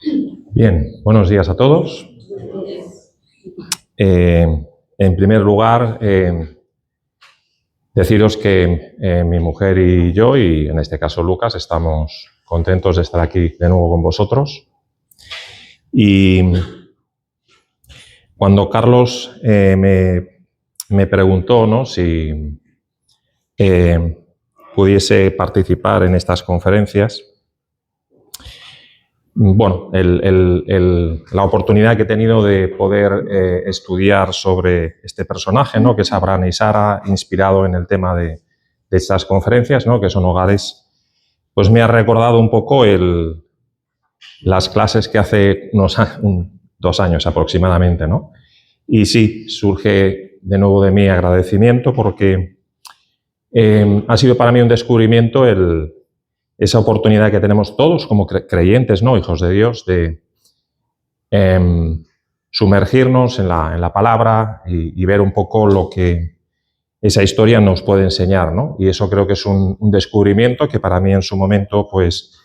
Bien, buenos días a todos. En primer lugar, deciros que mi mujer y yo, y en este caso Lucas, estamos contentos de estar aquí de nuevo con vosotros. Y cuando Carlos me preguntó, ¿no?, si pudiese participar en estas conferencias, bueno, la oportunidad que he tenido de poder estudiar sobre este personaje, ¿no?, que es Abraham y Sara, inspirado en el tema de estas conferencias, ¿no?, que son hogares, pues me ha recordado un poco las clases que hace unos 2 años aproximadamente, ¿no? Y sí, surge de nuevo de mí agradecimiento porque ha sido para mí un descubrimiento esa oportunidad que tenemos todos como creyentes, ¿no?, hijos de Dios, de sumergirnos en la palabra y ver un poco lo que esa historia nos puede enseñar, ¿no? Y eso creo que es un descubrimiento que para mí en su momento pues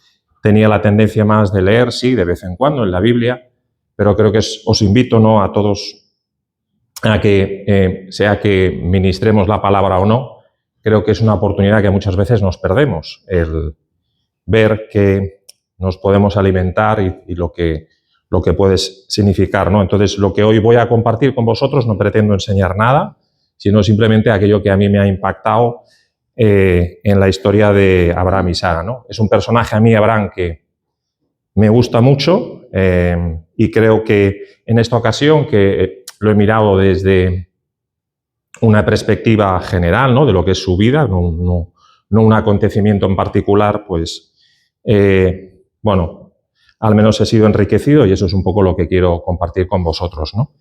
tenía la tendencia más de leer, sí, de vez en cuando en la Biblia, pero creo que os invito, ¿no?, a todos a que, sea que ministremos la palabra o no, creo que es una oportunidad que muchas veces nos perdemos, el ver que nos podemos alimentar y lo que puede significar, ¿no? Entonces, lo que hoy voy a compartir con vosotros no pretendo enseñar nada, sino simplemente aquello que a mí me ha impactado en la historia de Abraham y Sara, ¿no? Es un personaje a mí, Abraham, que me gusta mucho y creo que en esta ocasión, que lo he mirado desde una perspectiva general, ¿no?, de lo que es su vida, no un acontecimiento en particular, pues, bueno, al menos he sido enriquecido y eso es un poco lo que quiero compartir con vosotros, ¿no?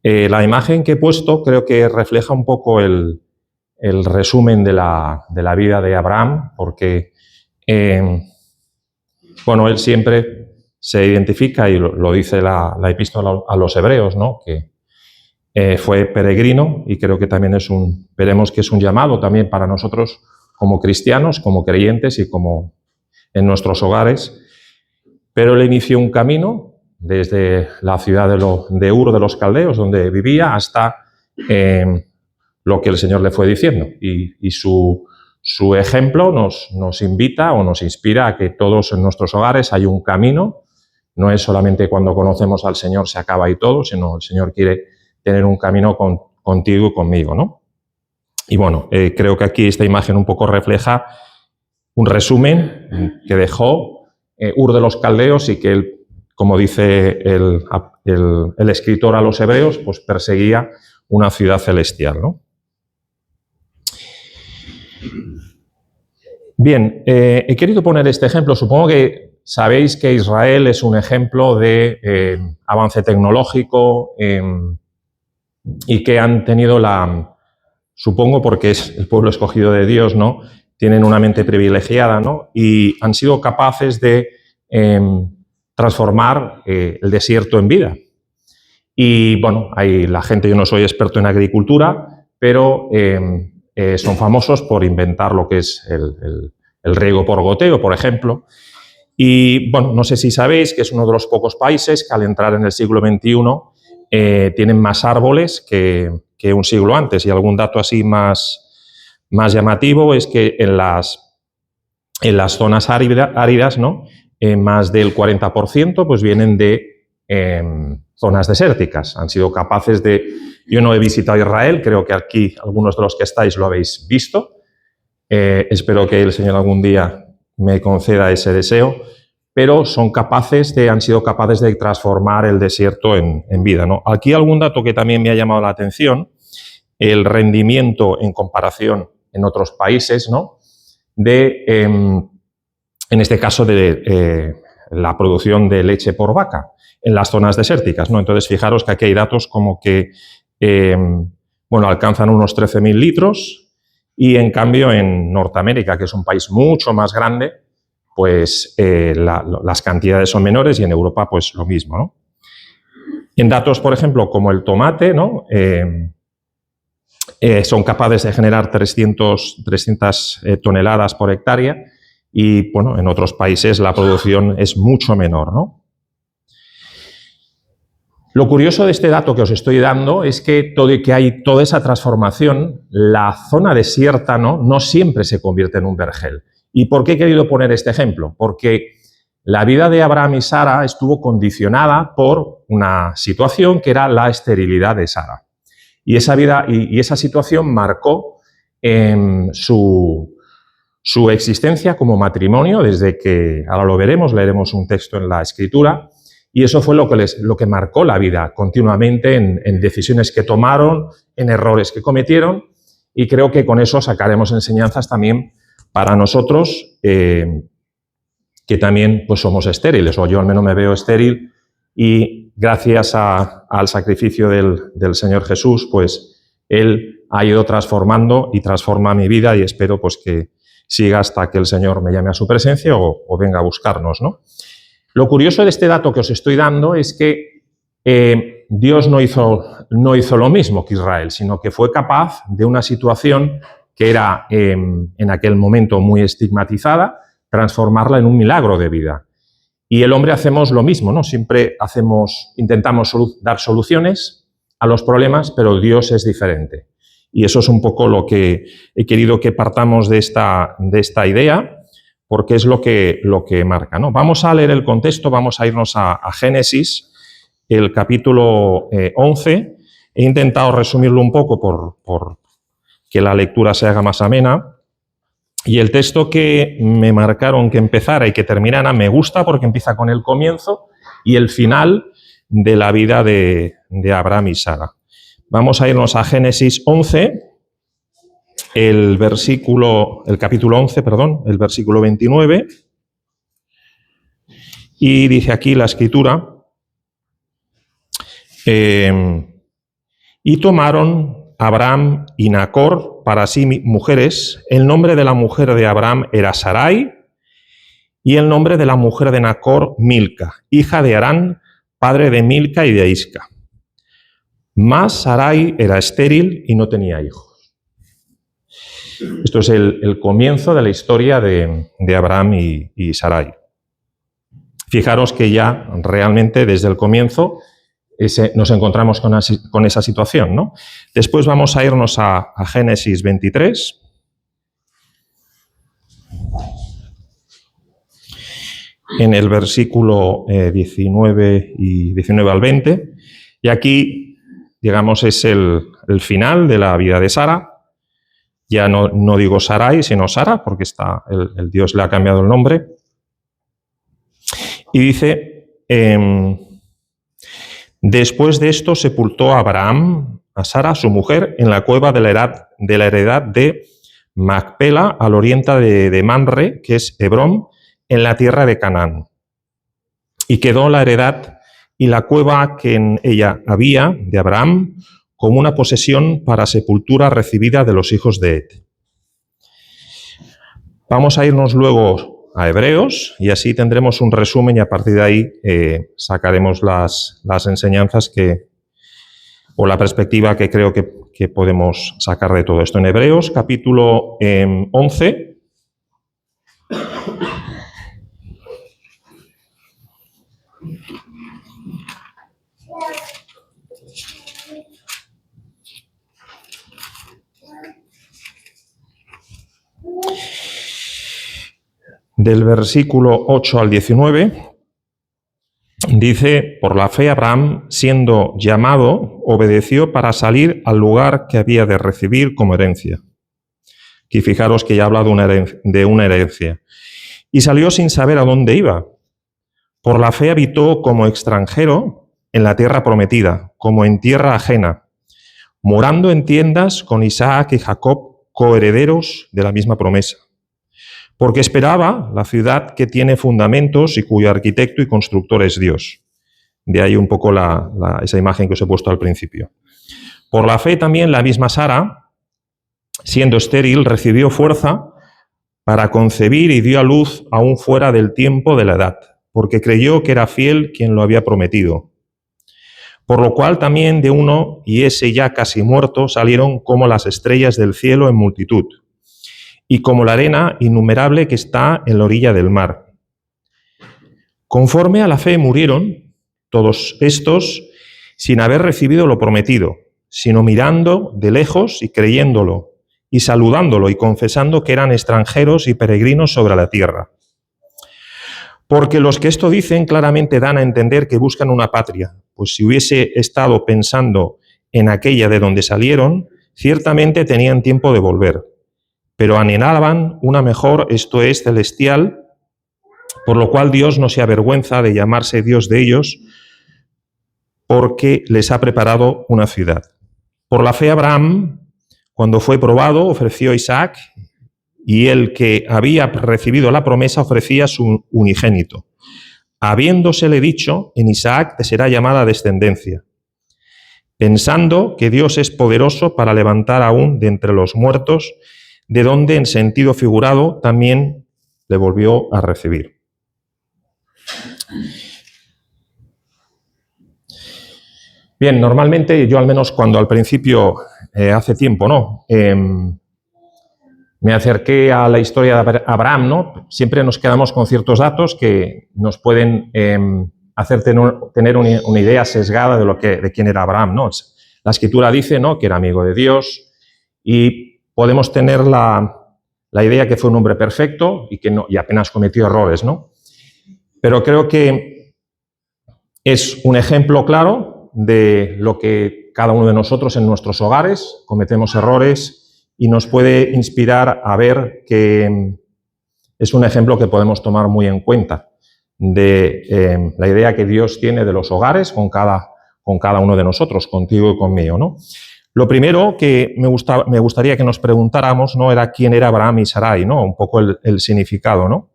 La imagen que he puesto creo que refleja un poco el resumen de la vida de Abraham, porque, bueno, él siempre se identifica, y lo dice la epístola a los hebreos, ¿no?, que fue peregrino, y creo que también veremos que es un llamado también para nosotros como cristianos, como creyentes y como en nuestros hogares. Pero él inició un camino desde la ciudad de Ur de los Caldeos, donde vivía, hasta lo que el Señor le fue diciendo. Y su ejemplo nos invita o nos inspira a que todos en nuestros hogares hay un camino. No es solamente cuando conocemos al Señor se acaba y todo, sino el Señor quiere tener un camino contigo y conmigo, ¿no? Y bueno, creo que aquí esta imagen un poco refleja un resumen que dejó Ur de los Caldeos, y que él, como dice el escritor a los hebreos, pues perseguía una ciudad celestial, ¿no? Bien, he querido poner este ejemplo. Supongo que sabéis que Israel es un ejemplo de avance tecnológico y que han tenido supongo porque es el pueblo escogido de Dios, ¿no?, tienen una mente privilegiada, ¿no?, y han sido capaces de transformar el desierto en vida. Y bueno, la gente, yo no soy experto en agricultura, pero son famosos por inventar lo que es el riego por goteo, por ejemplo. Y bueno, no sé si sabéis que es uno de los pocos países que al entrar en el siglo XXI tienen más árboles que un siglo antes. Y algún dato así más llamativo es que en las zonas áridas, ¿no?, más del 40% pues vienen de zonas desérticas. Han sido capaces de... Yo no he visitado Israel, creo que aquí algunos de los que estáis lo habéis visto. Espero que el Señor algún día me conceda ese deseo, pero han sido capaces de transformar el desierto en vida, ¿no? Aquí algún dato que también me ha llamado la atención: el rendimiento en comparación en otros países, ¿no?, en este caso de la producción de leche por vaca en las zonas desérticas, ¿no? Entonces, fijaros que aquí hay datos como que bueno, alcanzan unos 13.000 litros, y en cambio en Norteamérica, que es un país mucho más grande, pues las cantidades son menores, y en Europa pues lo mismo, ¿no? En datos, por ejemplo, como el tomate, ¿no?, son capaces de generar 300 toneladas por hectárea, y bueno, en otros países la producción es mucho menor, ¿no? Lo curioso de este dato que os estoy dando es que hay toda esa transformación, la zona desierta no siempre se convierte en un vergel. ¿Y por qué he querido poner este ejemplo? Porque la vida de Abraham y Sara estuvo condicionada por una situación que era la esterilidad de Sara. Y esa situación marcó su existencia como matrimonio desde que, ahora lo veremos, leeremos un texto en la Escritura, y eso fue lo que marcó la vida continuamente en decisiones que tomaron, en errores que cometieron, y creo que con eso sacaremos enseñanzas también para nosotros, que también pues, somos estériles, o yo al menos me veo estéril, y gracias al sacrificio del Señor Jesús, pues Él ha ido transformando y transforma mi vida, y espero pues que siga hasta que el Señor me llame a su presencia o venga a buscarnos, ¿no? Lo curioso de este dato que os estoy dando es que Dios no hizo lo mismo que Israel, sino que fue capaz de una situación que era en aquel momento muy estigmatizada, transformarla en un milagro de vida. Y el hombre hacemos lo mismo, ¿no? Siempre intentamos dar soluciones a los problemas, pero Dios es diferente. Y eso es un poco lo que he querido que partamos de esta idea, porque es lo que marca, ¿no? Vamos a leer el contexto, vamos a irnos a Génesis, el capítulo 11. He intentado resumirlo un poco por que la lectura se haga más amena. Y el texto que me marcaron que empezara y que terminara me gusta porque empieza con el comienzo y el final de la vida de Abraham y Sara. Vamos a irnos a Génesis 11, el capítulo 11, el versículo 29, y dice aquí la Escritura, y tomaron Abraham y Nacor para sí mujeres. El nombre de la mujer de Abraham era Sarai, y el nombre de la mujer de Nacor, Milca, hija de Harán, padre de Milca y de Isca. Mas Sarai era estéril y no tenía hijos. Esto es el comienzo de la historia de Abraham y Sarai. Fijaros que ya realmente desde el comienzo nos encontramos con esa situación, ¿no? Después vamos a irnos a Génesis 23. En el versículo 19 al 20. Y aquí, digamos, es el final de la vida de Sara. Ya no digo Sarai, sino Sara, porque el Dios le ha cambiado el nombre. Y dice, después de esto sepultó a Abraham, a Sara, su mujer, en la cueva de la heredad de Macpela, al oriente de Mamre, que es Hebrón, en la tierra de Canaán. Y quedó la heredad y la cueva que en ella había de Abraham como una posesión para sepultura recibida de los hijos de Het. Vamos a irnos luego a Hebreos y así tendremos un resumen y a partir de ahí sacaremos las enseñanzas o la perspectiva que creo que podemos sacar de todo esto. En Hebreos, capítulo 11, del versículo 8 al 19, dice, por la fe Abraham, siendo llamado, obedeció para salir al lugar que había de recibir como herencia. Aquí fijaros que ya habla de una herencia. Y salió sin saber a dónde iba. Por la fe habitó como extranjero en la tierra prometida, como en tierra ajena, morando en tiendas con Isaac y Jacob, coherederos de la misma promesa. Porque esperaba la ciudad que tiene fundamentos y cuyo arquitecto y constructor es Dios. De ahí un poco esa imagen que os he puesto al principio. Por la fe también la misma Sara, siendo estéril, recibió fuerza para concebir y dio a luz aún fuera del tiempo de la edad, porque creyó que era fiel quien lo había prometido. Por lo cual también de uno, y ese ya casi muerto, salieron como las estrellas del cielo en multitud, y como la arena innumerable que está en la orilla del mar. Conforme a la fe murieron todos estos, sin haber recibido lo prometido, sino mirando de lejos y creyéndolo, y saludándolo y confesando que eran extranjeros y peregrinos sobre la tierra. Porque los que esto dicen claramente dan a entender que buscan una patria, pues si hubiese estado pensando en aquella de donde salieron, ciertamente tenían tiempo de volver, pero anhelaban una mejor, esto es, celestial, por lo cual Dios no se avergüenza de llamarse Dios de ellos, porque les ha preparado una ciudad. Por la fe Abraham, cuando fue probado, ofreció a Isaac, y el que había recibido la promesa ofrecía su unigénito, habiéndosele dicho, en Isaac te será llamada descendencia, pensando que Dios es poderoso para levantar aún de entre los muertos, de donde en sentido figurado también le volvió a recibir. Bien, normalmente yo al menos cuando al principio, hace tiempo, ¿no? Me acerqué a la historia de Abraham, ¿no? Siempre nos quedamos con ciertos datos que nos pueden hacer tener una idea sesgada de quién era Abraham, ¿no? La Escritura dice, ¿no?, que era amigo de Dios y podemos tener la idea que fue un hombre perfecto y apenas cometió errores, ¿no? Pero creo que es un ejemplo claro de lo que cada uno de nosotros en nuestros hogares cometemos errores y nos puede inspirar a ver que es un ejemplo que podemos tomar muy en cuenta de la idea que Dios tiene de los hogares con cada uno de nosotros, contigo y conmigo, ¿no? Lo primero que me gustaría que nos preguntáramos, ¿no?, era quién era Abraham y Sarai, ¿no? Un poco el significado, ¿no?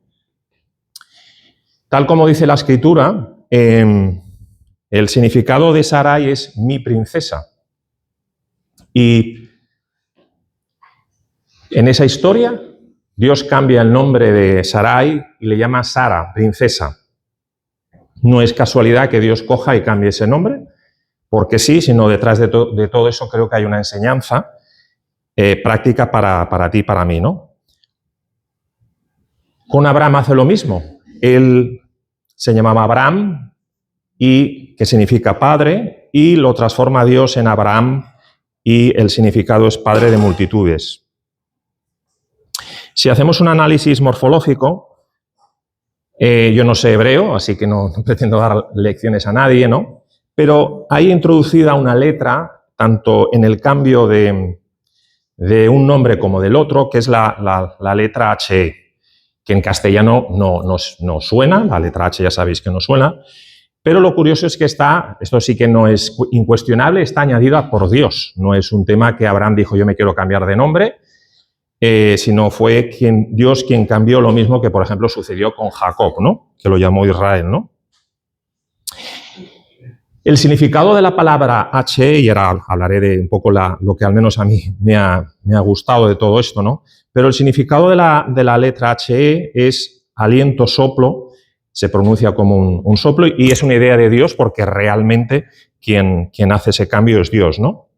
Tal como dice la Escritura, el significado de Sarai es mi princesa. Y en esa historia, Dios cambia el nombre de Sarai y le llama Sara, princesa. No es casualidad que Dios coja y cambie ese nombre, porque sí, sino detrás de todo eso creo que hay una enseñanza práctica para ti y para mí, ¿no? Con Abraham hace lo mismo. Él se llamaba Abraham, y que significa padre, y lo transforma Dios en Abraham, y el significado es padre de multitudes. Si hacemos un análisis morfológico, yo no sé hebreo, así que no pretendo dar lecciones a nadie, ¿no? Pero hay introducida una letra, tanto en el cambio de un nombre como del otro, que es la letra H, que en castellano no suena, la letra H ya sabéis que no suena, pero lo curioso es que esto sí que no es incuestionable, está añadida por Dios. No es un tema que Abraham dijo, yo me quiero cambiar de nombre, sino fue Dios quien cambió lo mismo que, por ejemplo, sucedió con Jacob, ¿no?, que lo llamó Israel, ¿no? El significado de la palabra H, y ahora hablaré de un poco lo que al menos a mí me ha gustado de todo esto, ¿no? Pero el significado de la letra H es aliento, soplo, se pronuncia como un soplo, y es una idea de Dios porque realmente quien hace ese cambio es Dios, ¿no?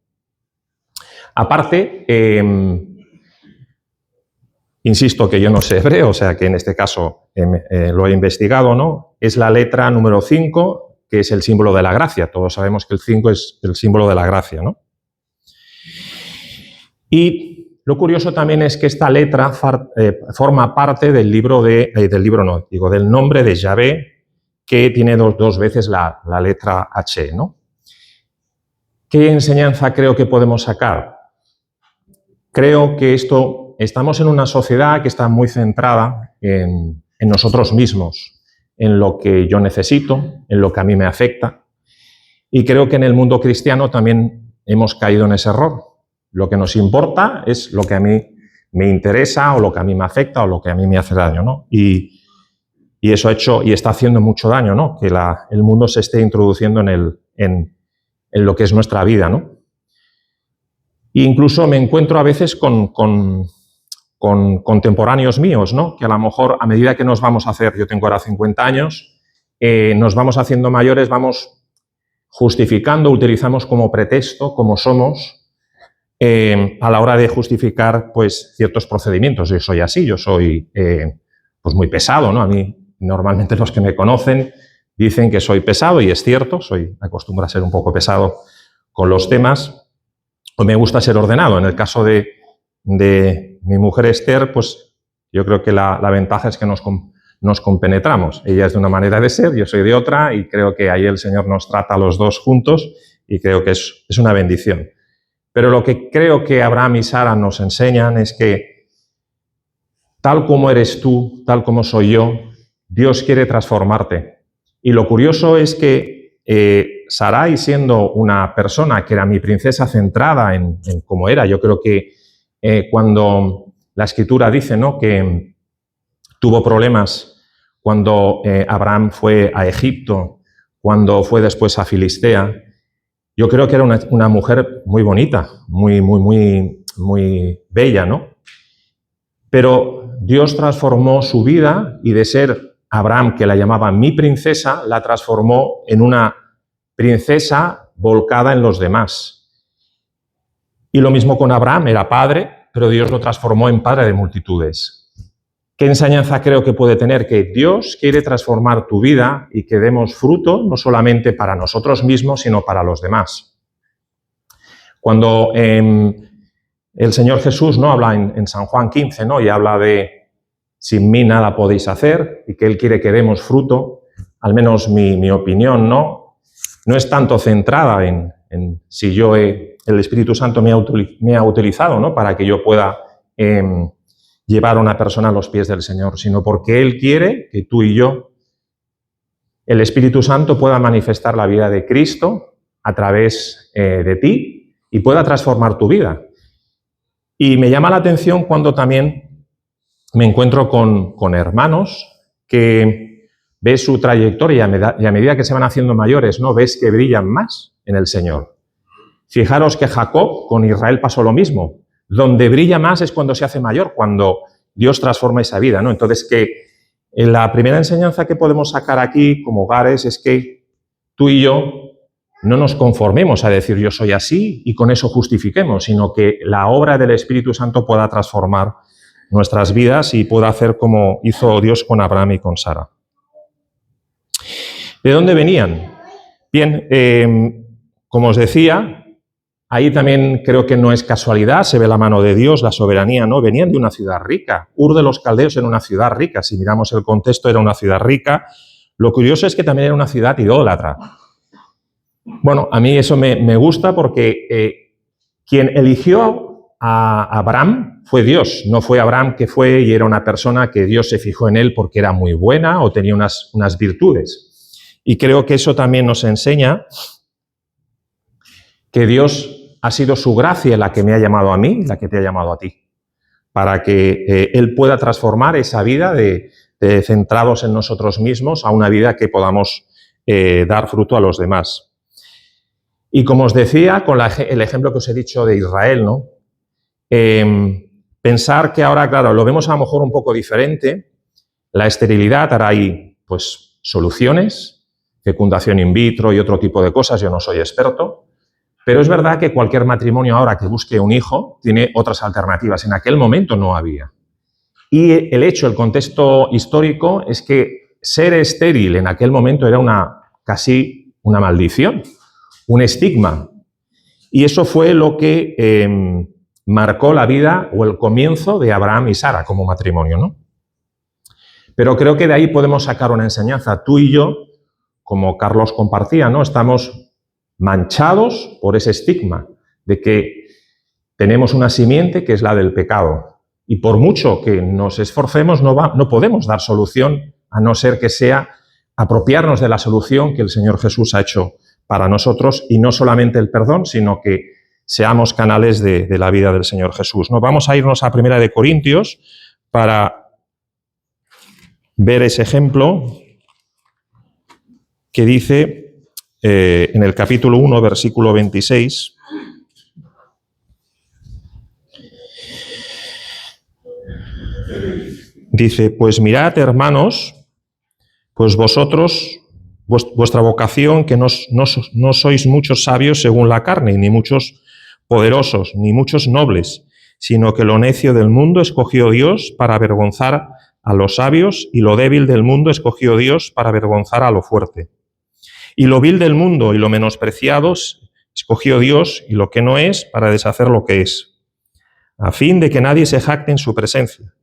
Aparte, insisto que yo no sé hebreo, o sea que en este caso lo he investigado, ¿no? Es la letra número 5, que es el símbolo de la gracia. Todos sabemos que el 5 es el símbolo de la gracia, ¿no? Y lo curioso también es que esta letra forma parte del del nombre de Yahvé, que tiene dos veces la letra H, ¿no? ¿Qué enseñanza creo que podemos sacar? Creo que estamos en una sociedad que está muy centrada en nosotros mismos, en lo que yo necesito, en lo que a mí me afecta. Y creo que en el mundo cristiano también hemos caído en ese error. Lo que nos importa es lo que a mí me interesa, o lo que a mí me afecta, o lo que a mí me hace daño, ¿no? Y eso ha hecho y está haciendo mucho daño, ¿no? Que el mundo se esté introduciendo en lo que es nuestra vida, ¿no? E incluso me encuentro a veces con contemporáneos míos, ¿no? Que a lo mejor, a medida que nos vamos a hacer, yo tengo ahora 50 años, nos vamos haciendo mayores, vamos justificando, utilizamos como pretexto, como somos, a la hora de justificar, pues, ciertos procedimientos. Yo soy así, yo soy, pues, muy pesado, ¿no? A mí, normalmente los que me conocen, dicen que soy pesado, y es cierto, acostumbro a ser un poco pesado con los temas, o me gusta ser ordenado. En el caso de mi mujer Esther, pues yo creo que la ventaja es que nos compenetramos. Ella es de una manera de ser, yo soy de otra, y creo que ahí el Señor nos trata a los dos juntos, y creo que es una bendición. Pero lo que creo que Abraham y Sara nos enseñan es que tal como eres tú, tal como soy yo, Dios quiere transformarte. Y lo curioso es que Sarai, siendo una persona que era mi princesa centrada en cómo era, yo creo que cuando la Escritura dice, ¿no?, que tuvo problemas cuando Abraham fue a Egipto, cuando fue después a Filistea, yo creo que era una mujer muy bonita, muy bella, ¿no? Pero Dios transformó su vida, y de ser Abraham, que la llamaba mi princesa, la transformó en una princesa volcada en los demás. Y lo mismo con Abraham, era padre, pero Dios lo transformó en padre de multitudes. ¿Qué enseñanza creo que puede tener? Que Dios quiere transformar tu vida y que demos fruto, no solamente para nosotros mismos, sino para los demás. Cuando el Señor Jesús, ¿no?, habla en San Juan 15, ¿no?, y habla de sin mí nada podéis hacer, y que Él quiere que demos fruto, al menos mi opinión, no es tanto centrada en si el Espíritu Santo me ha utilizado, ¿no?, para que yo pueda llevar a una persona a los pies del Señor, sino porque Él quiere que tú y yo, el Espíritu Santo, pueda manifestar la vida de Cristo a través de ti y pueda transformar tu vida. Y me llama la atención cuando también me encuentro con hermanos que ves su trayectoria y a medida que se van haciendo mayores, ¿no?, ves que brillan más en el Señor. Fijaros que Jacob con Israel pasó lo mismo. Donde brilla más es cuando se hace mayor, cuando Dios transforma esa vida, ¿no? Entonces, la primera enseñanza que podemos sacar aquí como hogares es que tú y yo no nos conformemos a decir yo soy así y con eso justifiquemos, sino que la obra del Espíritu Santo pueda transformar nuestras vidas y pueda hacer como hizo Dios con Abraham y con Sara. ¿De dónde venían? Bien, como os decía, ahí también creo que no es casualidad, se ve la mano de Dios, la soberanía, ¿no? Venían de una ciudad rica. Ur de los Caldeos era una ciudad rica. Si miramos el contexto, era una ciudad rica. Lo curioso es que también era una ciudad idólatra. Bueno, a mí eso me gusta porque quien eligió a Abraham fue Dios. No fue Abraham que fue y era una persona que Dios se fijó en él porque era muy buena o tenía unas virtudes. Y creo que eso también nos enseña que Dios ha sido su gracia la que me ha llamado a mí, la que te ha llamado a ti, para que Él pueda transformar esa vida de centrados en nosotros mismos a una vida que podamos dar fruto a los demás. Y como os decía, con el ejemplo que os he dicho de Israel, ¿no? Pensar que ahora, claro, lo vemos a lo mejor un poco diferente, la esterilidad, ahora hay pues soluciones, fecundación in vitro y otro tipo de cosas, yo no soy experto. Pero es verdad que cualquier matrimonio ahora que busque un hijo tiene otras alternativas. En aquel momento no había. Y el contexto histórico es que ser estéril en aquel momento era casi una maldición, un estigma. Y eso fue lo que marcó la vida o el comienzo de Abraham y Sara como matrimonio, ¿no? Pero creo que de ahí podemos sacar una enseñanza. Tú y yo, como Carlos compartía, ¿no?, estamos manchados por ese estigma de que tenemos una simiente que es la del pecado. Y por mucho que nos esforcemos, no podemos dar solución, a no ser que sea apropiarnos de la solución que el Señor Jesús ha hecho para nosotros, y no solamente el perdón, sino que seamos canales de la vida del Señor Jesús, ¿no? Vamos a irnos a 1 Corintios para ver ese ejemplo que dice en el capítulo 1, versículo 26, dice, pues mirad, hermanos, pues vosotros, vuestra vocación, que no sois muchos sabios según la carne, ni muchos poderosos, ni muchos nobles, sino que lo necio del mundo escogió Dios para avergonzar a los sabios, y lo débil del mundo escogió Dios para avergonzar a lo fuerte. Y lo vil del mundo y lo menospreciado escogió Dios, y lo que no es, para deshacer lo que es, a fin de que nadie se jacte en su presencia.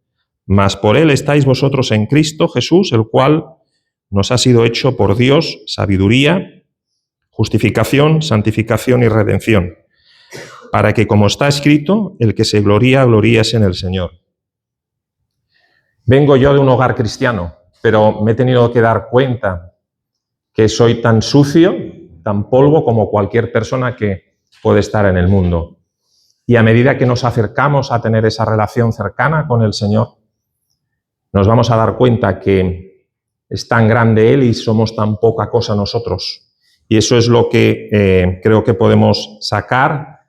Mas por él estáis vosotros en Cristo Jesús, el cual nos ha sido hecho por Dios sabiduría, justificación, santificación y redención, para que, como está escrito, el que se gloría, gloríese en el Señor. Vengo yo de un hogar cristiano, pero me he tenido que dar cuenta que soy tan sucio, tan polvo como cualquier persona que puede estar en el mundo. Y a medida que nos acercamos a tener esa relación cercana con el Señor, nos vamos a dar cuenta que es tan grande Él y somos tan poca cosa nosotros. Y eso es lo que creo que podemos sacar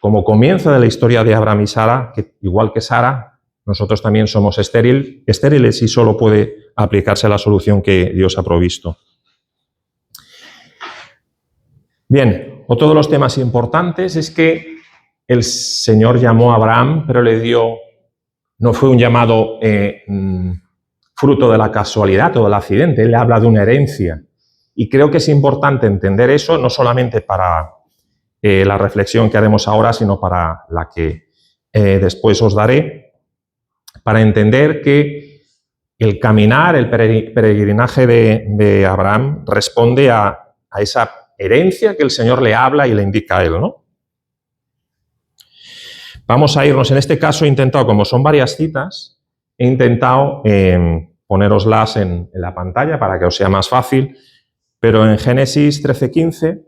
como comienzo de la historia de Abraham y Sara, que igual que Sara, nosotros también somos estériles y solo puede aplicarse la solución que Dios ha provisto. Bien, otro de los temas importantes es que el Señor llamó a Abraham, pero no fue un llamado fruto de la casualidad o del accidente. Él habla de una herencia. Y creo que es importante entender eso, no solamente para la reflexión que haremos ahora, sino para la que después os daré, para entender que el caminar, el peregrinaje de Abraham responde a esa herencia que el Señor le habla y le indica a él, ¿no? Vamos a irnos, en este caso he intentado, como son varias citas, he intentado poneroslas en la pantalla para que os sea más fácil, pero en Génesis 13:15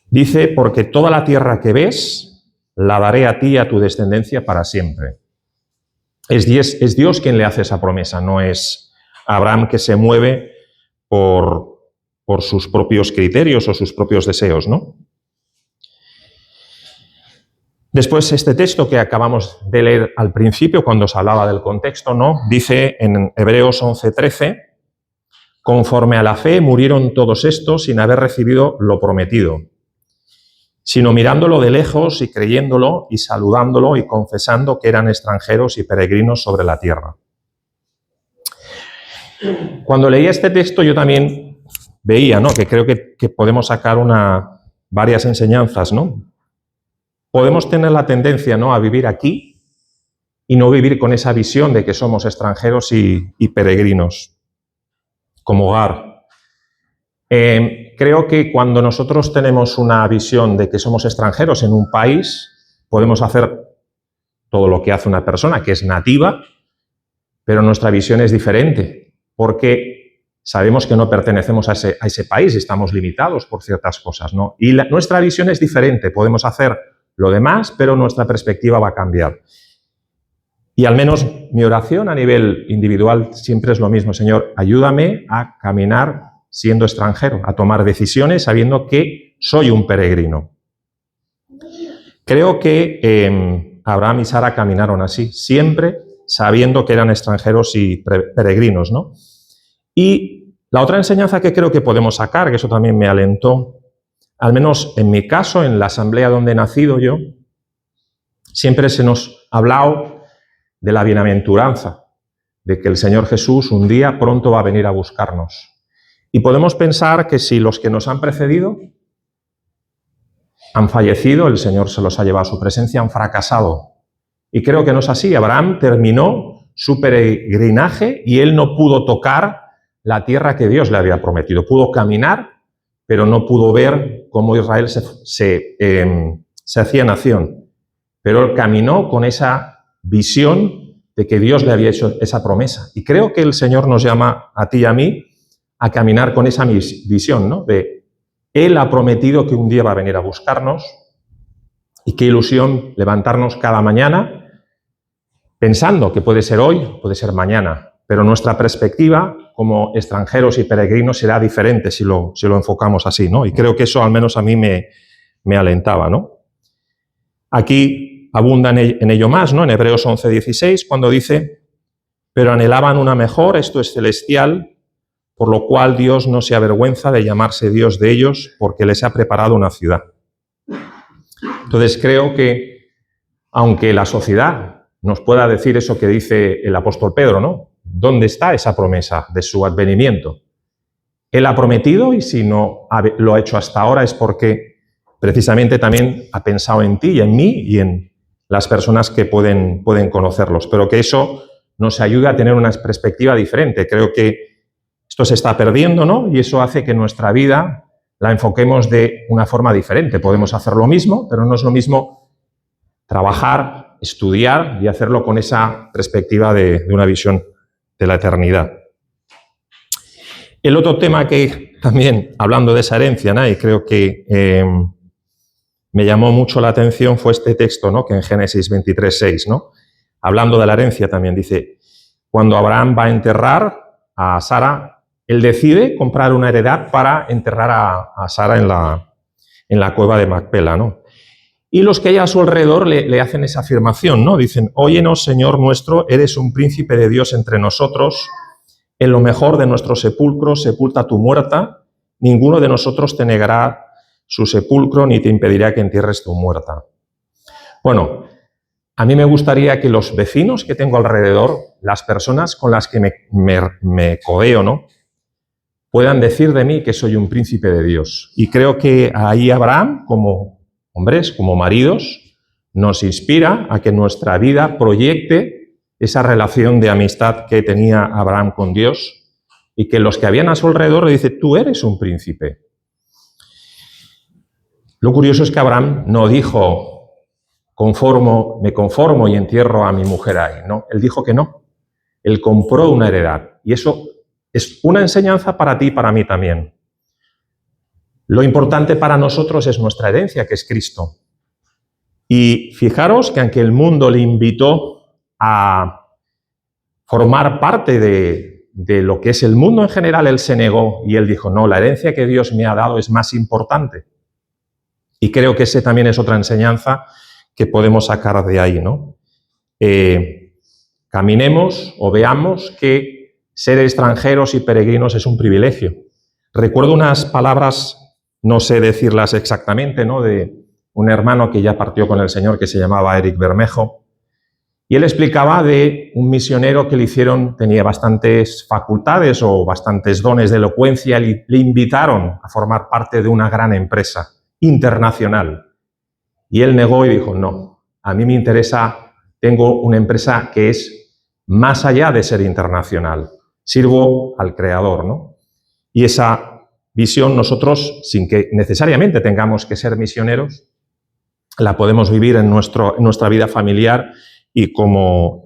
dice, porque toda la tierra que ves la daré a ti y a tu descendencia para siempre. Es Dios quien le hace esa promesa, no es Abraham que se mueve por sus propios criterios o sus propios deseos, ¿no? Después, este texto que acabamos de leer al principio, cuando se hablaba del contexto, ¿no? Dice en Hebreos 11:13, conforme a la fe murieron todos estos sin haber recibido lo prometido, sino mirándolo de lejos y creyéndolo y saludándolo y confesando que eran extranjeros y peregrinos sobre la tierra. Cuando leía este texto yo también veía, ¿no? Que creo que podemos sacar varias enseñanzas, ¿no? Podemos tener la tendencia, ¿no?, a vivir aquí y no vivir con esa visión de que somos extranjeros y peregrinos como hogar. Creo que cuando nosotros tenemos una visión de que somos extranjeros en un país, podemos hacer todo lo que hace una persona que es nativa, pero nuestra visión es diferente, porque sabemos que no pertenecemos a ese país, estamos limitados por ciertas cosas, ¿no? Y nuestra visión es diferente, podemos hacer lo demás, pero nuestra perspectiva va a cambiar. Y al menos mi oración a nivel individual siempre es lo mismo, Señor, ayúdame a caminar siendo extranjero, a tomar decisiones sabiendo que soy un peregrino. Creo que Abraham y Sara caminaron así, siempre sabiendo que eran extranjeros y peregrinos, ¿no? Y la otra enseñanza que creo que podemos sacar, que eso también me alentó, al menos en mi caso, en la asamblea donde he nacido yo, siempre se nos ha hablado de la bienaventuranza, de que el Señor Jesús un día pronto va a venir a buscarnos. Y podemos pensar que si los que nos han precedido han fallecido, el Señor se los ha llevado a su presencia, han fracasado. Y creo que no es así. Abraham terminó su peregrinaje y él no pudo tocar la tierra que Dios le había prometido. Pudo caminar, pero no pudo ver cómo Israel se hacía nación. Pero él caminó con esa visión de que Dios le había hecho esa promesa. Y creo que el Señor nos llama a ti y a mí a caminar con esa visión, ¿no? De Él ha prometido que un día va a venir a buscarnos, y qué ilusión levantarnos cada mañana pensando que puede ser hoy, puede ser mañana, pero nuestra perspectiva como extranjeros y peregrinos será diferente si lo enfocamos así, ¿no? Y creo que eso al menos a mí me alentaba, ¿no? Aquí abunda en ello más, ¿no? En Hebreos 11:16, cuando dice, pero anhelaban una mejor, esto es celestial, por lo cual Dios no se avergüenza de llamarse Dios de ellos, porque les ha preparado una ciudad. Entonces creo que, aunque la sociedad nos pueda decir eso que dice el apóstol Pedro, ¿no? ¿Dónde está esa promesa de su advenimiento? Él ha prometido y si no lo ha hecho hasta ahora es porque precisamente también ha pensado en ti y en mí y en las personas que pueden conocerlos. Pero que eso nos ayuda a tener una perspectiva diferente. Creo que esto se está perdiendo, ¿no? Y eso hace que nuestra vida la enfoquemos de una forma diferente. Podemos hacer lo mismo, pero no es lo mismo trabajar, estudiar y hacerlo con esa perspectiva de una visión de la eternidad. El otro tema que también, hablando de esa herencia, ¿no? Y creo que me llamó mucho la atención fue este texto, ¿no? Que en Génesis 23:6, ¿no? Hablando de la herencia también dice, cuando Abraham va a enterrar a Sara, él decide comprar una heredad para enterrar a Sara en la cueva de Macpela, ¿no? Y los que hay a su alrededor le hacen esa afirmación, ¿no? Dicen, óyenos, Señor nuestro, eres un príncipe de Dios entre nosotros, en lo mejor de nuestro sepulcro sepulta tu muerta, ninguno de nosotros te negará su sepulcro ni te impedirá que entierres tu muerta. Bueno, a mí me gustaría que los vecinos que tengo alrededor, las personas con las que me codeo, ¿no? Puedan decir de mí que soy un príncipe de Dios. Y creo que ahí Abraham, como hombres, como maridos, nos inspira a que nuestra vida proyecte esa relación de amistad que tenía Abraham con Dios y que los que habían a su alrededor le dicen, tú eres un príncipe. Lo curioso es que Abraham no dijo, me conformo y entierro a mi mujer ahí. No, él dijo que no. Él compró una heredad. Y eso es una enseñanza para ti y para mí también. Lo importante para nosotros es nuestra herencia, que es Cristo. Y fijaros que aunque el mundo le invitó a formar parte de lo que es el mundo en general, él se negó y él dijo, no, la herencia que Dios me ha dado es más importante. Y creo que esa también es otra enseñanza que podemos sacar de ahí, ¿no? Caminemos o veamos que ser extranjeros y peregrinos es un privilegio. Recuerdo unas palabras, no sé decirlas exactamente, ¿no? De un hermano que ya partió con el Señor que se llamaba Eric Bermejo. Y él explicaba de un misionero que le hicieron, tenía bastantes facultades o bastantes dones de elocuencia, le invitaron a formar parte de una gran empresa internacional. Y él negó y dijo, no, a mí me interesa, tengo una empresa que es más allá de ser internacional. Sirvo al Creador, ¿no? Y esa visión nosotros, sin que necesariamente tengamos que ser misioneros, la podemos vivir en nuestra vida familiar y como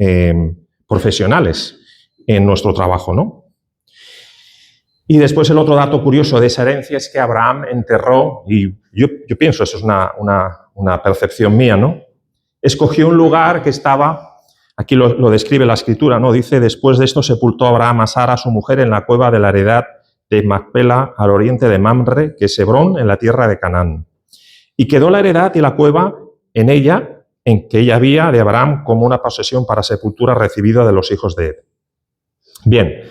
profesionales en nuestro trabajo, ¿no? Y después el otro dato curioso de esa herencia es que Abraham enterró, y yo pienso, eso es una percepción mía, ¿no? Escogió un lugar que estaba, aquí lo describe la Escritura, ¿no? Dice, después de esto sepultó Abraham a Sara, su mujer, en la cueva de la heredad de Macpela, al oriente de Mamre, que es Hebrón, en la tierra de Canaán. Y quedó la heredad y la cueva en ella, en que ella había de Abraham como una posesión para sepultura recibida de los hijos de Ed. Bien,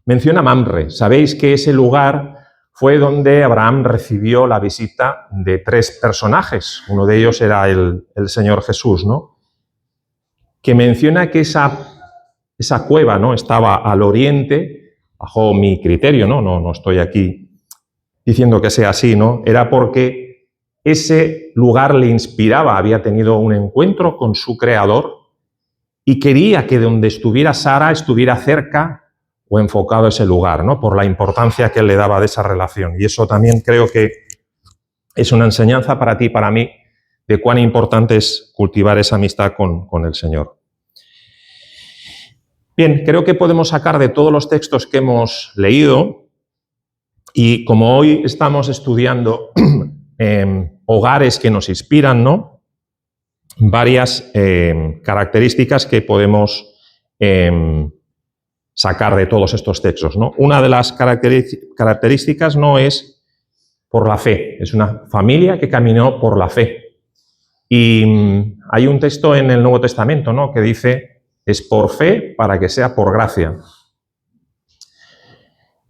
menciona Mamre. Sabéis que ese lugar fue donde Abraham recibió la visita de 3 personajes. Uno de ellos era el Señor Jesús, ¿no? Que menciona que esa cueva, ¿no? Estaba al oriente, bajo mi criterio, ¿no? No estoy aquí diciendo que sea así, ¿no? Era porque ese lugar le inspiraba, había tenido un encuentro con su Creador y quería que donde estuviera Sara estuviera cerca o enfocado a ese lugar, ¿no? Por la importancia que él le daba de esa relación. Y eso también creo que es una enseñanza para ti y para mí de cuán importante es cultivar esa amistad con el Señor. Bien, creo que podemos sacar de todos los textos que hemos leído, y como hoy estamos estudiando hogares que nos inspiran, ¿no? Varias características que podemos sacar de todos estos textos, ¿no? Una de las características no es por la fe, es una familia que caminó por la fe. Y hay un texto en el Nuevo Testamento, ¿no? Que dice, es por fe para que sea por gracia.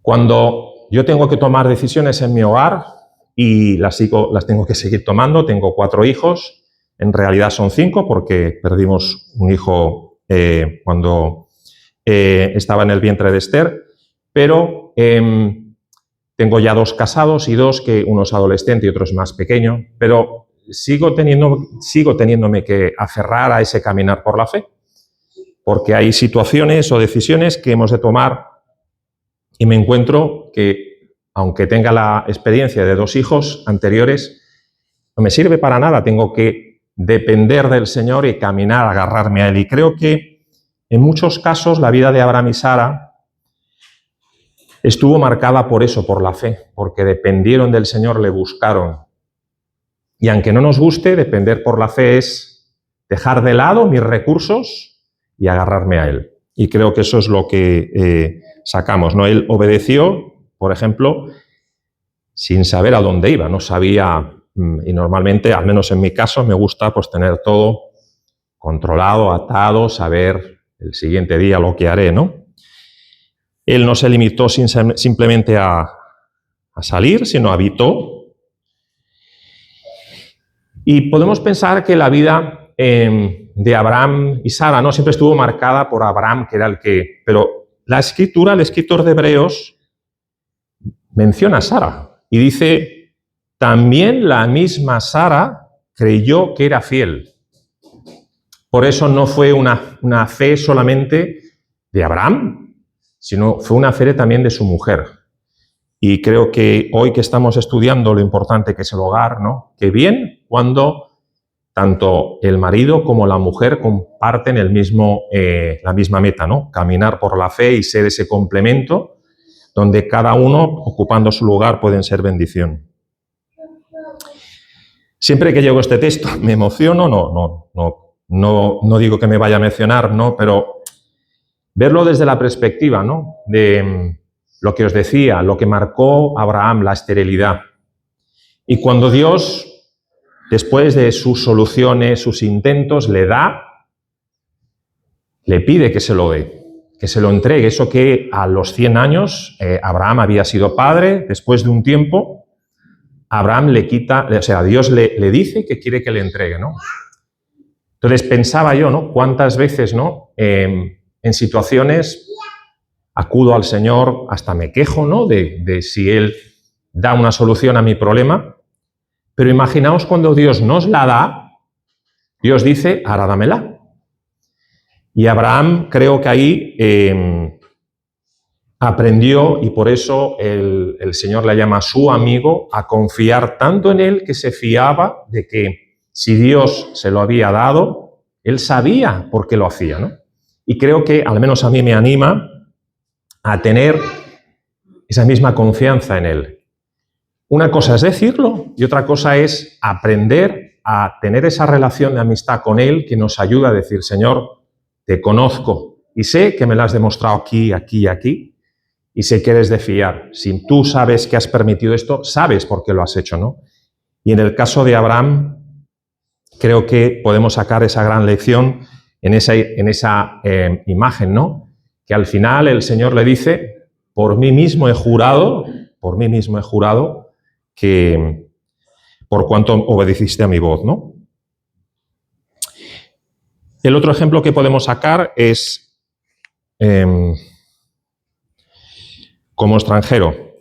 Cuando yo tengo que tomar decisiones en mi hogar y las tengo que seguir tomando, tengo 4 hijos, en realidad son 5 porque perdimos un hijo cuando estaba en el vientre de Esther, pero tengo ya 2 casados y 2 que uno es adolescente y otro es más pequeño, pero sigo teniéndome que aferrar a ese caminar por la fe, porque hay situaciones o decisiones que hemos de tomar y me encuentro que, aunque tenga la experiencia de 2 hijos anteriores, no me sirve para nada, tengo que depender del Señor y caminar, agarrarme a Él. Y creo que en muchos casos la vida de Abraham y Sara estuvo marcada por eso, por la fe, porque dependieron del Señor, le buscaron. Y aunque no nos guste, depender por la fe es dejar de lado mis recursos y agarrarme a Él. Y creo que eso es lo que sacamos, ¿no? Él obedeció, por ejemplo, sin saber a dónde iba, no sabía, y normalmente, al menos en mi caso, me gusta pues tener todo controlado, atado, saber el siguiente día lo que haré, ¿no? Él no se limitó simplemente a salir, sino habitó. Y podemos pensar que la vida de Abraham y Sara no siempre estuvo marcada por Abraham, que era el que... Pero la escritura, el escritor de Hebreos, menciona a Sara y dice, también la misma Sara creyó que era fiel. Por eso no fue una fe solamente de Abraham, sino fue una fe también de su mujer. Y creo que hoy que estamos estudiando lo importante que es el hogar, ¿no? Qué bien cuando tanto el marido como la mujer comparten la misma meta, ¿no? Caminar por la fe y ser ese complemento donde cada uno, ocupando su lugar, pueden ser bendición. Siempre que llego a este texto me emociono, no digo que me vaya a mencionar, ¿no? Pero verlo desde la perspectiva, ¿no? De lo que os decía, lo que marcó a Abraham, la esterilidad. Y cuando Dios, después de sus soluciones, sus intentos, le pide que se lo dé, que se lo entregue. Eso que a los 100 años Abraham había sido padre, después de un tiempo, Abraham Dios le dice que quiere que le entregue, ¿no? Entonces pensaba yo, ¿no? Cuántas veces, ¿no? En situaciones acudo al Señor, hasta me quejo, ¿no? De si Él da una solución a mi problema. Pero imaginaos cuando Dios nos la da, Dios dice, ahora dámela. Y Abraham creo que ahí aprendió, y por eso el Señor le llama su amigo, a confiar tanto en Él que se fiaba de que si Dios se lo había dado, Él sabía por qué lo hacía, ¿no? Y creo que al menos a mí me anima a tener esa misma confianza en Él. Una cosa es decirlo y otra cosa es aprender a tener esa relación de amistad con Él que nos ayuda a decir, Señor, te conozco y sé que me lo has demostrado aquí, aquí y aquí y sé que eres de fiar. Si tú sabes que has permitido esto, sabes por qué lo has hecho, ¿no? Y en el caso de Abraham, creo que podemos sacar esa gran lección en esa imagen, ¿no? Que al final el Señor le dice, por mí mismo he jurado que por cuanto obedeciste a mi voz, ¿no? El otro ejemplo que podemos sacar es como extranjero.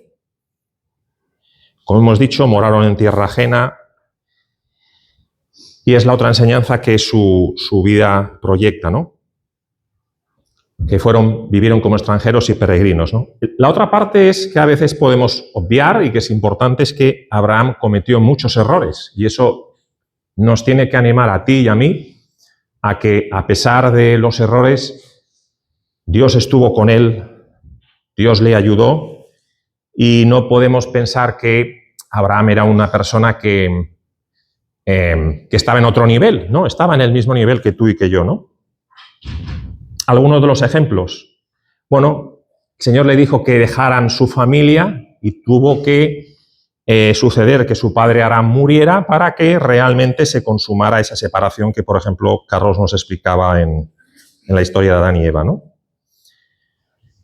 Como hemos dicho, moraron en tierra ajena y es la otra enseñanza que su vida proyecta, ¿no? Que vivieron como extranjeros y peregrinos, ¿no? La otra parte es que a veces podemos obviar y que es importante es que Abraham cometió muchos errores y eso nos tiene que animar a ti y a mí a que a pesar de los errores Dios estuvo con él, Dios le ayudó y no podemos pensar que Abraham era una persona que estaba en otro nivel, ¿no? Estaba en el mismo nivel que tú y que yo, ¿no? Algunos de los ejemplos. Bueno, el Señor le dijo que dejaran su familia y tuvo que suceder que su padre Aram muriera para que realmente se consumara esa separación que, por ejemplo, Carlos nos explicaba en la historia de Adán y Eva, ¿no?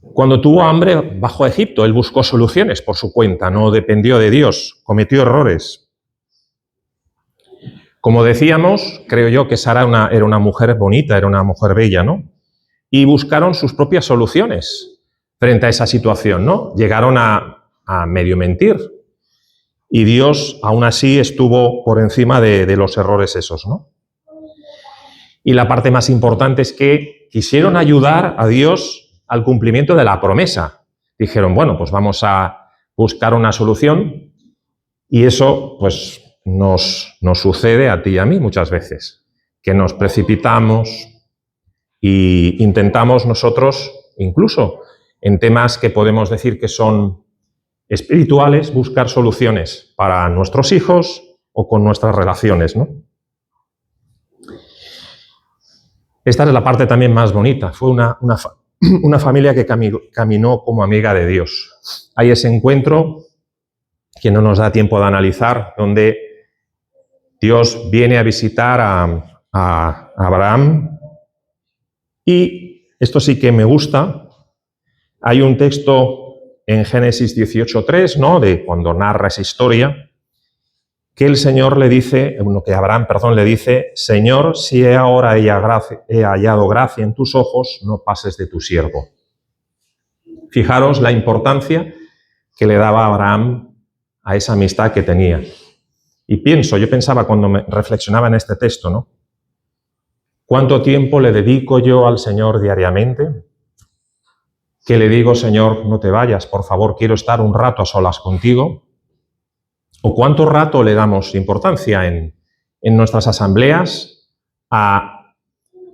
Cuando tuvo hambre, bajó a Egipto. Él buscó soluciones por su cuenta, no dependió de Dios, cometió errores. Como decíamos, creo yo que Sara era una mujer bonita, era una mujer bella, ¿no? Y buscaron sus propias soluciones frente a esa situación, ¿no? Llegaron a medio mentir. Y Dios, aún así, estuvo por encima de los errores esos, ¿no? Y la parte más importante es que quisieron ayudar a Dios al cumplimiento de la promesa. Dijeron, bueno, pues vamos a buscar una solución, y eso, pues, nos sucede a ti y a mí muchas veces, que nos precipitamos e intentamos nosotros, incluso en temas que podemos decir que son espirituales, buscar soluciones para nuestros hijos o con nuestras relaciones, ¿no? Esta es la parte también más bonita. Fue una familia que caminó como amiga de Dios. Hay ese encuentro que no nos da tiempo de analizar, donde Dios viene a visitar a Abraham, y esto sí que me gusta. Hay un texto en Génesis 18:3, ¿no?, de cuando narra esa historia, que el Señor le dice, que Abraham, le dice, Señor, si ahora he hallado gracia en tus ojos, no pases de tu siervo. Fijaros la importancia que le daba Abraham a esa amistad que tenía. Y yo pensaba cuando me reflexionaba en este texto, ¿no? ¿Cuánto tiempo le dedico yo al Señor diariamente? Que le digo, Señor, no te vayas, por favor, quiero estar un rato a solas contigo. ¿O cuánto rato le damos importancia en nuestras asambleas a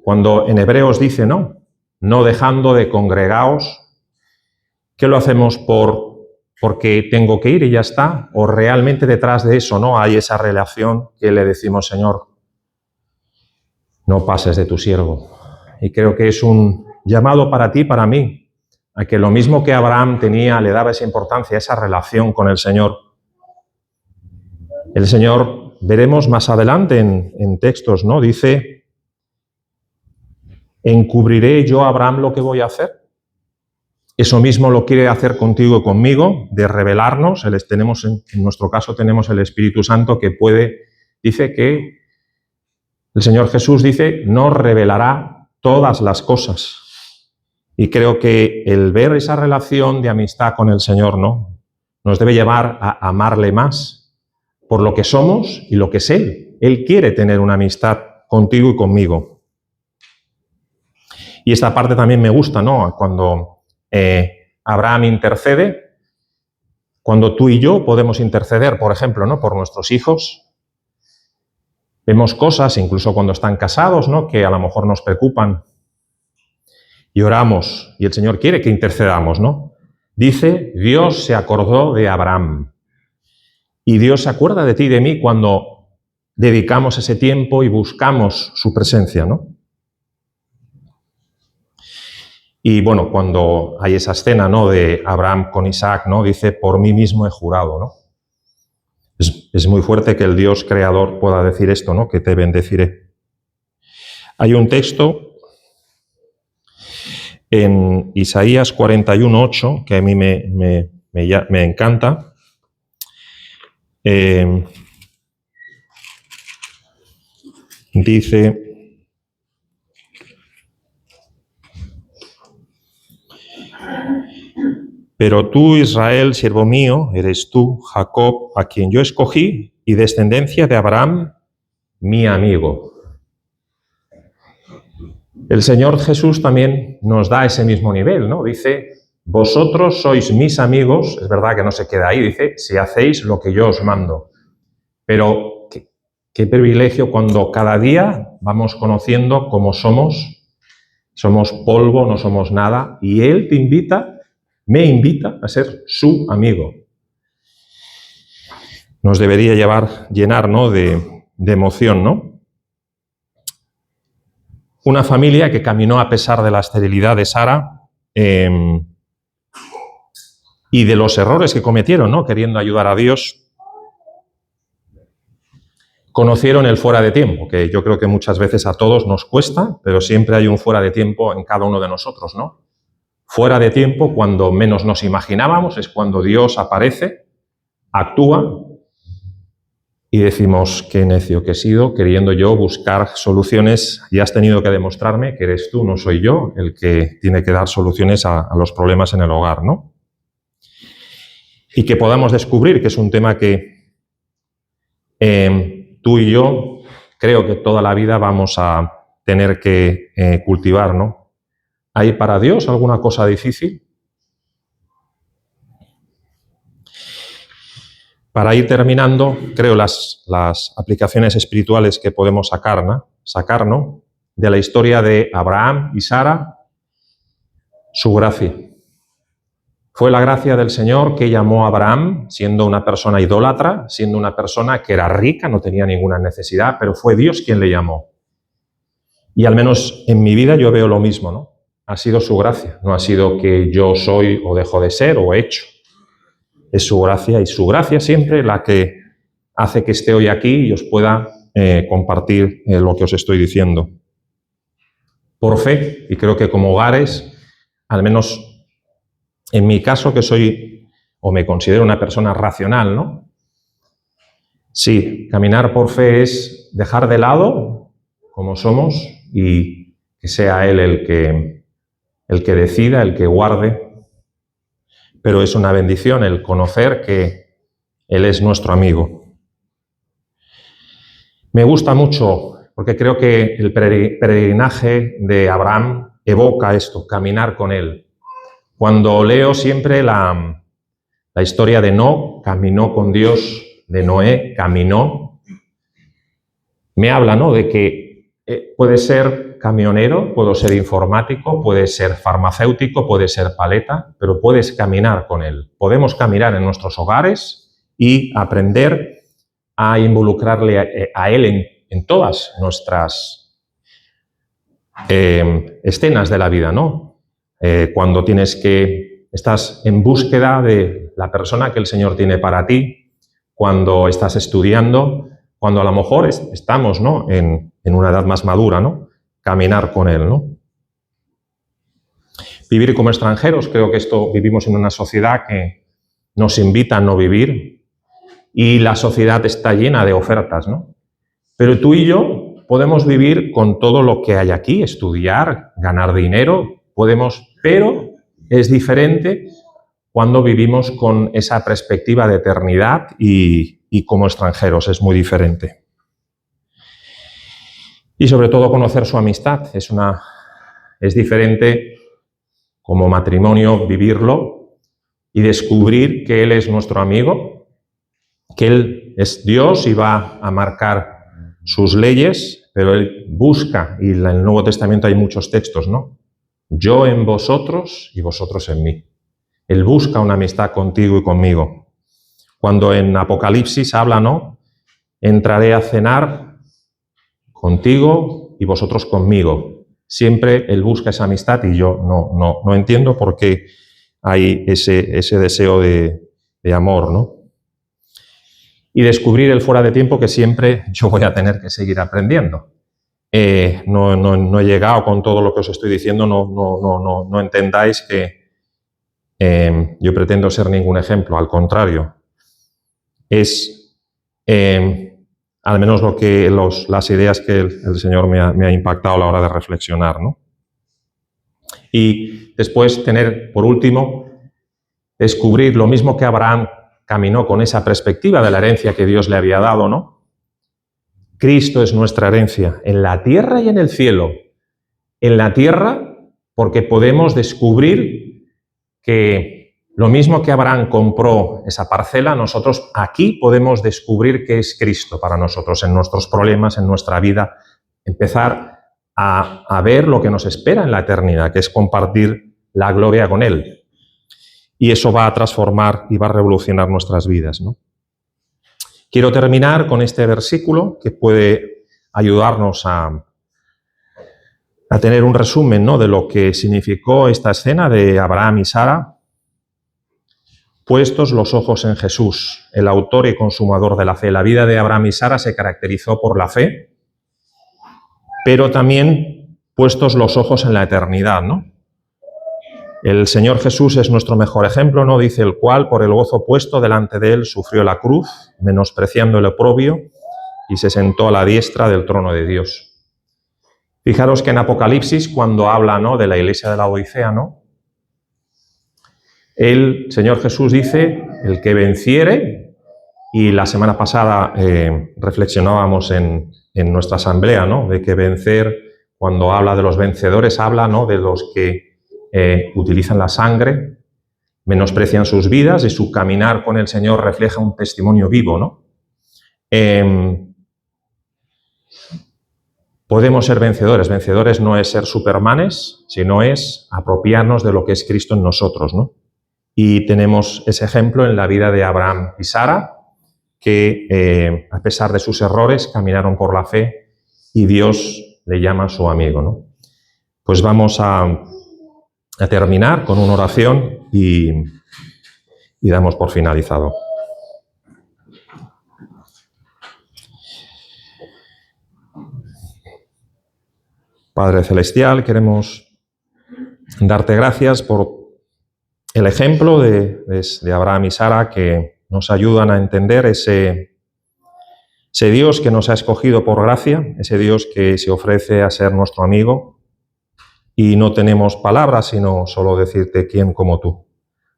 cuando en Hebreos dice, no dejando de congregaos? ¿Qué lo hacemos porque tengo que ir y ya está? ¿O realmente detrás de eso no hay esa relación que le decimos, Señor, no pases de tu siervo? Y creo que es un llamado para ti, para mí, a que lo mismo que Abraham le daba esa importancia, esa relación con el Señor. El Señor, veremos más adelante en textos, ¿no? Dice, ¿encubriré yo a Abraham lo que voy a hacer? Eso mismo lo quiere hacer contigo y conmigo, de revelarnos. En nuestro caso tenemos el Espíritu Santo que dice que el Señor Jesús dice, nos revelará todas las cosas. Y creo que el ver esa relación de amistad con el Señor, ¿no?, nos debe llevar a amarle más por lo que somos y lo que es Él. Él quiere tener una amistad contigo y conmigo. Y esta parte también me gusta, ¿no?, cuando Abraham intercede, cuando tú y yo podemos interceder, por ejemplo, ¿no?, por nuestros hijos. Vemos cosas, incluso cuando están casados, ¿no?, que a lo mejor nos preocupan y oramos, y el Señor quiere que intercedamos, ¿no? Dice, Dios se acordó de Abraham. Y Dios se acuerda de ti y de mí cuando dedicamos ese tiempo y buscamos su presencia, ¿no? Y bueno, cuando hay esa escena, ¿no?, de Abraham con Isaac, ¿no?, dice, por mí mismo he jurado, ¿no? Es muy fuerte que el Dios creador pueda decir esto, ¿no?, que te bendeciré. Hay un texto en Isaías 41:8 que a mí me encanta. Dice, pero tú, Israel, siervo mío, eres tú, Jacob, a quien yo escogí, y descendencia de Abraham, mi amigo. El Señor Jesús también nos da ese mismo nivel, ¿no? Dice, vosotros sois mis amigos, es verdad que no se queda ahí, dice, si hacéis lo que yo os mando. Pero qué privilegio cuando cada día vamos conociendo cómo somos polvo, no somos nada, y Él me invita a ser su amigo. Nos debería llenar, ¿no?, de emoción, ¿no? Una familia que caminó a pesar de la esterilidad de Sara y de los errores que cometieron, ¿no?, queriendo ayudar a Dios. Conocieron el fuera de tiempo, que yo creo que muchas veces a todos nos cuesta, pero siempre hay un fuera de tiempo en cada uno de nosotros, ¿no? Fuera de tiempo, cuando menos nos imaginábamos, es cuando Dios aparece, actúa y decimos, qué necio que he sido, queriendo yo buscar soluciones, y has tenido que demostrarme que eres tú, no soy yo, el que tiene que dar soluciones a los problemas en el hogar, ¿no? Y que podamos descubrir, que es un tema que tú y yo creo que toda la vida vamos a tener que cultivar, ¿no? ¿Hay para Dios alguna cosa difícil? Para ir terminando, creo las aplicaciones espirituales que podemos sacar, ¿no? De la historia de Abraham y Sara, su gracia. Fue la gracia del Señor que llamó a Abraham, siendo una persona idólatra, siendo una persona que era rica, no tenía ninguna necesidad, pero fue Dios quien le llamó. Y al menos en mi vida yo veo lo mismo, ¿no? Ha sido su gracia, no ha sido que yo soy o dejo de ser o he hecho. Es su gracia, y su gracia siempre la que hace que esté hoy aquí y os pueda compartir lo que os estoy diciendo. Por fe, y creo que como hogares, al menos en mi caso, que soy o me considero una persona racional, ¿no? Sí, caminar por fe es dejar de lado como somos y que sea Él el que decida, el que guarde. Pero es una bendición el conocer que Él es nuestro amigo. Me gusta mucho, porque creo que el peregrinaje de Abraham evoca esto, caminar con Él. Cuando leo siempre la historia de Noé, caminó con Dios, de Noé, caminó, me habla, ¿no?, de que puede ser camionero, puedo ser informático, puede ser farmacéutico, puede ser paleta, pero puedes caminar con Él. Podemos caminar en nuestros hogares y aprender a involucrarle a Él en todas nuestras escenas de la vida, ¿no? Cuando estás en búsqueda de la persona que el Señor tiene para ti, cuando estás estudiando, cuando a lo mejor estamos, ¿no?, en una edad más madura, ¿no?, caminar con Él, ¿no? Vivir como extranjeros, creo que vivimos en una sociedad que nos invita a no vivir y la sociedad está llena de ofertas, ¿no? Pero tú y yo podemos vivir con todo lo que hay aquí, estudiar, ganar dinero, pero es diferente cuando vivimos con esa perspectiva de eternidad y como extranjeros, es muy diferente. Y sobre todo conocer su amistad, es diferente como matrimonio vivirlo y descubrir que Él es nuestro amigo, que Él es Dios y va a marcar sus leyes, pero Él busca, y en el Nuevo Testamento hay muchos textos, ¿no? Yo en vosotros y vosotros en mí. Él busca una amistad contigo y conmigo. Cuando en Apocalipsis habla, ¿no?, entraré a cenar contigo y vosotros conmigo. Siempre Él busca esa amistad y yo no entiendo por qué hay ese deseo de amor, ¿no? Y descubrir el fuera de tiempo, que siempre yo voy a tener que seguir aprendiendo. No he llegado con todo lo que os estoy diciendo, no entendáis que yo pretendo ser ningún ejemplo, al contrario. Es al menos las ideas que el Señor me ha impactado a la hora de reflexionar, ¿no? Y después por último, descubrir lo mismo que Abraham caminó con esa perspectiva de la herencia que Dios le había dado, ¿no? Cristo es nuestra herencia, en la tierra y en el cielo. En la tierra, porque podemos descubrir que lo mismo que Abraham compró esa parcela, nosotros aquí podemos descubrir qué es Cristo para nosotros, en nuestros problemas, en nuestra vida, empezar a ver lo que nos espera en la eternidad, que es compartir la gloria con Él. Y eso va a transformar y va a revolucionar nuestras vidas, ¿no? Quiero terminar con este versículo que puede ayudarnos a tener un resumen, ¿no?, de lo que significó esta escena de Abraham y Sara. Puestos los ojos en Jesús, el autor y consumador de la fe. La vida de Abraham y Sara se caracterizó por la fe, pero también puestos los ojos en la eternidad, ¿no? El Señor Jesús es nuestro mejor ejemplo, ¿no? Dice, el cual, por el gozo puesto delante de él, sufrió la cruz, menospreciando el oprobio, y se sentó a la diestra del trono de Dios. Fijaros que en Apocalipsis, cuando habla, ¿no?, de la iglesia de la Odisea, ¿no?, el Señor Jesús dice, el que venciere, y la semana pasada reflexionábamos en nuestra asamblea, ¿no?, de que vencer, cuando habla de los vencedores, habla, ¿no?, de los que utilizan la sangre, menosprecian sus vidas, y su caminar con el Señor refleja un testimonio vivo, ¿no? Podemos ser vencedores. Vencedores no es ser supermanes, sino es apropiarnos de lo que es Cristo en nosotros, ¿no? Y tenemos ese ejemplo en la vida de Abraham y Sara, que a pesar de sus errores caminaron por la fe y Dios le llama su amigo, ¿no? Pues vamos a terminar con una oración y damos por finalizado. Padre Celestial, queremos darte gracias por el ejemplo de Abraham y Sara, que nos ayudan a entender ese Dios que nos ha escogido por gracia, ese Dios que se ofrece a ser nuestro amigo, y no tenemos palabras sino solo decirte quién como tú.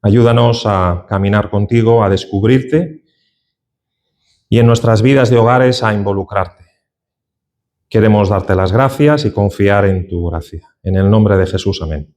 Ayúdanos a caminar contigo, a descubrirte y en nuestras vidas de hogares a involucrarte. Queremos darte las gracias y confiar en tu gracia. En el nombre de Jesús, amén.